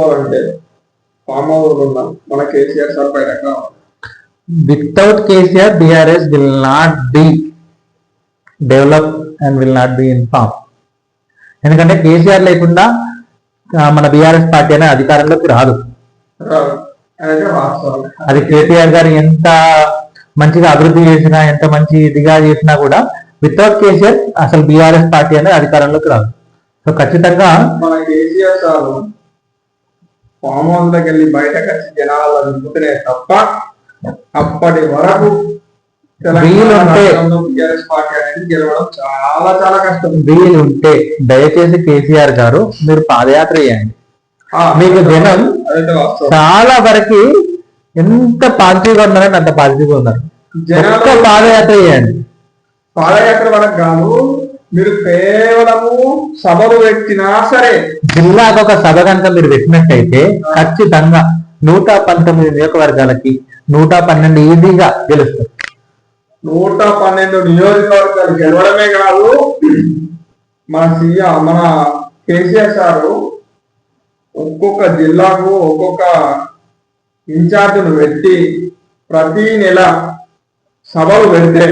అంటే form house ఉన్నాం మన కేసీఆర్ సార్ పైన without KCR BRS will not be develop and will not be in form. ఎందుకంటే KCR లేకుండా మన బీఆర్ఎస్ పార్టీ అనే అధికారంలోకి రాదు. అది కేటీఆర్ గారు ఎంత మంచిగా అభివృద్ధి చేసినా, ఎంత మంచి ఇదిగా చేసినా కూడా వితౌట్ కేసీఆర్ అసలు బీఆర్ఎస్ పార్టీ అనేది అధికారంలోకి రాదు. సో ఖచ్చితంగా మన కేసీఆర్ సార్ ఫామ్ హౌస్ దగ్గర వెళ్ళి బయటకు వచ్చి జనాలు నింపుతున్నాయి తప్ప అప్పటి వరకు బీఆర్ఎస్ పార్టీ అనేది గెలవడం చాలా చాలా కష్టం. వీలుంటే దయచేసి కేసీఆర్ గారు మీరు పాదయాత్ర చేయండి. మీకు జనం చాలా వరకు ఎంత పాజిటివ్ గా ఉన్నారని అంత పాజిటివ్ గా ఉన్నారు. పాదయాత్ర చేయండి. పాదయాత్ర వరకు కాదు, మీరు కేవలము సభలు పెట్టినా సరే, జిల్లాకు ఒక సభ కనుక మీరు పెట్టినట్టయితే ఖచ్చితంగా 119 నియోజకవర్గాలకి 112 ఈజీగా గెలుస్తారు. 112 నియోజకవర్గాలు గెలవడమే కాదు, మన కేసీఆర్ సారు ఒక్కొక్క జిల్లాకు ఒక్కొక్క ఇన్ఛార్జ్ను పెట్టి ప్రతి నెల సభలు పెడితే